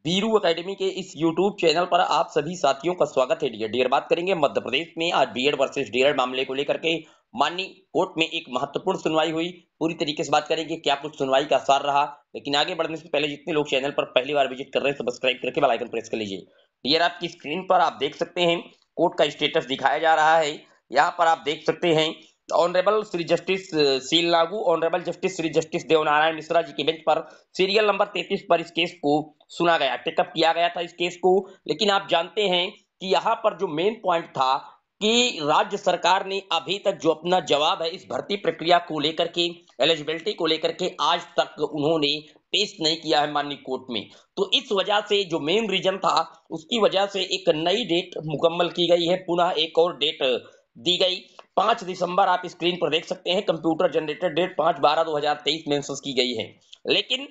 Veeru academy के इस YouTube channel पर आप सभी साथियों का स्वागत है। डियर बात करेंगे मध्य प्रदेश में आज बीएड वर्सेस डीएड मामले को लेकर के। माननीय कोर्ट में एक महत्वपूर्ण सुनवाई हुई। पूरी तरीके से बात करेंगे क्या कुछ सुनवाई का सार रहा। लेकिन आगे बढ़ने से पहले जितने लोग चैनल पर पहली बार विजिट कर रहे हैं सब्सक्राइब करके बेल आइकन प्रेस कर लीजिए। डियर आपकी स्क्रीन पर आप देख सकते हैं कोर्ट का स्टेटस दिखाया जा रहा है। यहाँ पर आप देख सकते हैं ऑनरेबल श्री जस्टिस सील लागू honourable justice Shri justice Devnarayan Mishra ji के बेंच पर सीरियल नंबर 33 पर इस केस को सुना गया, टेकअप किया गया था इस केस को। लेकिन आप जानते हैं कि यहाँ पर जो मेन पॉइंट था कि राज्य सरकार ने अभी तक जो अपना जवाब है इस भर्ती प्रक्रिया को लेकर के, एलिजिबिलिटी को लेकर के आज तक उन्होंने पेश नहीं किया है माननीय कोर्ट में। तो इस वजह से जो मेन रीजन था उसकी वजह से एक नई डेट मुकम्मल की गई है, पुनः एक और डेट दी गई। 5 दिसंबर आप स्क्रीन पर देख सकते हैं, कंप्यूटर जनरेटेड डेट 5/12/2023 मेंशन की गई है। लेकिन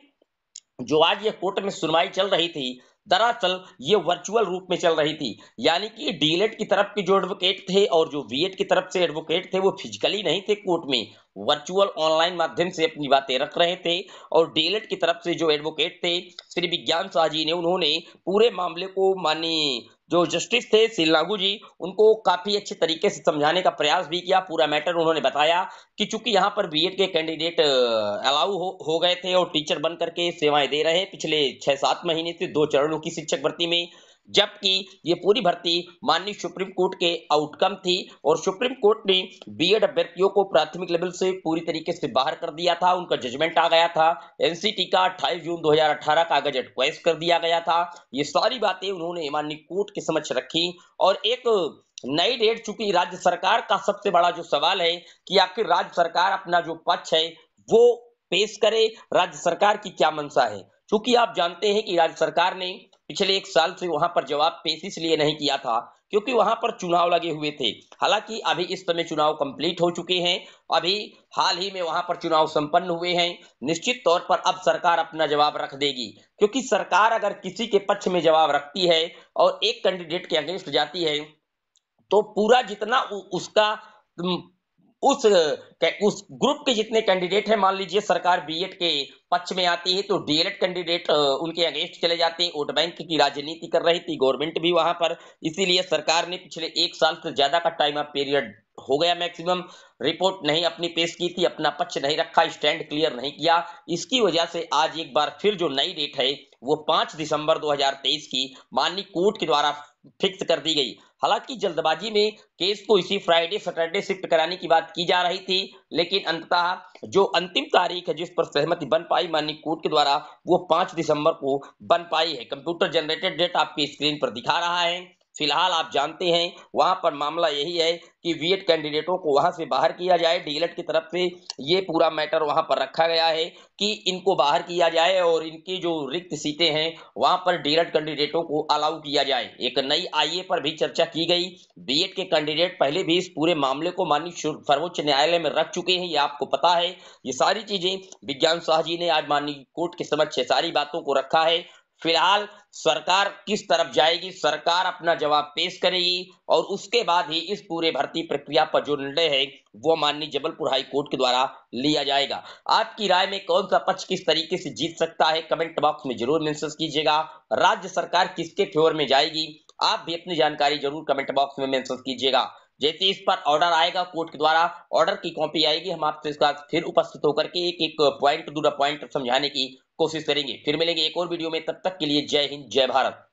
जो आज ये कोर्ट में सुनवाई चल रही थी दरअसल ये वर्चुअल रूप में चल रही थी। यानी कि डीएलएड की तरफ के जो एडवोकेट थे और जो बीएड की तरफ से एडवोकेट थे वो फिजिकली नहीं थे कोर्ट में, वर्चुअल ऑनलाइन माध्यम से अपनी बातें रख रहे थे। और डीएलएड की तरफ से जो एडवोकेट थे श्री विज्ञान शाह जी ने, उन्होंने पूरे मामले को माननीय जो जस्टिस थे सिल्लागू जी उनको काफी अच्छे तरीके से समझाने का प्रयास भी किया। पूरा मैटर उन्होंने बताया कि चूंकि यहाँ पर बीएड के कैंडिडेट अलाउ हो गए थे और टीचर बन करके सेवाएं दे रहे हैं पिछले 6-7 महीने से 2 चरणों की शिक्षक भर्ती में, जबकि ये पूरी भर्ती माननीय सुप्रीम कोर्ट के आउटकम थी और सुप्रीम कोर्ट ने बीएड अभ्यर्थियों को प्राथमिक लेवल से पूरी तरीके से बाहर कर दिया था। उनका जजमेंट आ गया था। एनसीटी का 28 जून 2018 का गजट क्वेश कर दिया गया था। ये सारी बातें उन्होंने माननीय कोर्ट के समक्ष रखी और एक नई डेट, चूंकि राज्य सरकार का सबसे बड़ा जो सवाल है कि आखिर राज्य सरकार अपना जो पक्ष है वो पेश करे, राज्य सरकार की क्या मंशा है। क्योंकि आप जानते हैं कि राज्य सरकार ने पिछले 1 साल से वहां पर जवाब पेश इसलिए नहीं किया था क्योंकि वहां पर चुनाव लगे हुए थे। हालांकि अभी इस समय चुनाव कंप्लीट हो चुके हैं, अभी हाल ही में वहां पर चुनाव संपन्न हुए हैं। निश्चित तौर पर अब सरकार अपना जवाब रख देगी, क्योंकि सरकार अगर किसी के पक्ष में जवाब रखती है और एक कैंडिडेट के अगेंस्ट जाती है तो पूरा जितना उसका उम, उस ग्रुप के जितने कैंडिडेट हैं, मान लीजिए सरकार बीएड के पक्ष में आती है तो डीएलएड कैंडिडेट उनके अगेंस्ट चले जाते हैं। वोट बैंक की राजनीति कर रही थी गवर्नमेंट भी वहां पर, इसीलिए सरकार ने पिछले 1 साल से ज्यादा का टाइम ऑफ पीरियड हो गया मैक्सिमम, रिपोर्ट नहीं अपनी पेश की थी, अपना पक्ष नहीं रखा, स्टैंड क्लियर नहीं किया। इसकी वजह से आज एक बार फिर जो नई डेट है वो 5 दिसंबर 2023 की माननीय कोर्ट के द्वारा फिक्स कर दी गई। हालांकि जल्दबाजी में केस को इसी फ्राइडे सैटरडे शिफ्ट कराने की बात की जा रही थी, लेकिन अंततः जो अंतिम तारीख है जिस पर सहमति बन पाई माननीय कोर्ट के द्वारा वो 5 दिसंबर को बन पाई है। कंप्यूटर जनरेटेड डेट आपकी स्क्रीन पर दिखा रहा है। फिलहाल आप जानते हैं वहां पर मामला यही है कि बीएड कैंडिडेटों को वहां से बाहर किया जाए। डीएलएड की तरफ से ये पूरा मैटर वहां पर रखा गया है कि इनको बाहर किया जाए और इनकी जो रिक्त सीटें हैं वहां पर डीएलएड कैंडिडेटों को अलाउ किया जाए। एक नई आईए पर भी चर्चा की गई। बीएड के कैंडिडेट पहले भी इस पूरे मामले को माननीय सर्वोच्च न्यायालय में रख चुके हैं, ये आपको पता है। ये सारी चीजें विज्ञान शाह जी ने आज माननीय कोर्ट के समक्ष सारी बातों को रखा है। फिलहाल सरकार किस तरफ जाएगी, सरकार अपना जवाब पेश करेगी और उसके बाद ही इस पूरे भर्ती प्रक्रिया पर जो निर्णय है वो माननीय जबलपुर हाई कोर्ट के द्वारा लिया जाएगा। आपकी राय में कौन सा पक्ष किस तरीके से जीत सकता है कमेंट बॉक्स में जरूर मेंशन कीजिएगा। राज्य सरकार किसके फेवर में जाएगी आप भी अपनी जानकारी जरूर कमेंट बॉक्स में मेंशन कीजिएगा। जैसे इस पर ऑर्डर आएगा कोर्ट के द्वारा, ऑर्डर की कॉपी आएगी, हम आपसे इसका फिर उपस्थित होकर के एक एक पॉइंट टू द पॉइंट समझाने की कोशिश करेंगे। फिर मिलेंगे एक और वीडियो में, तब तक के लिए जय हिंद जय भारत।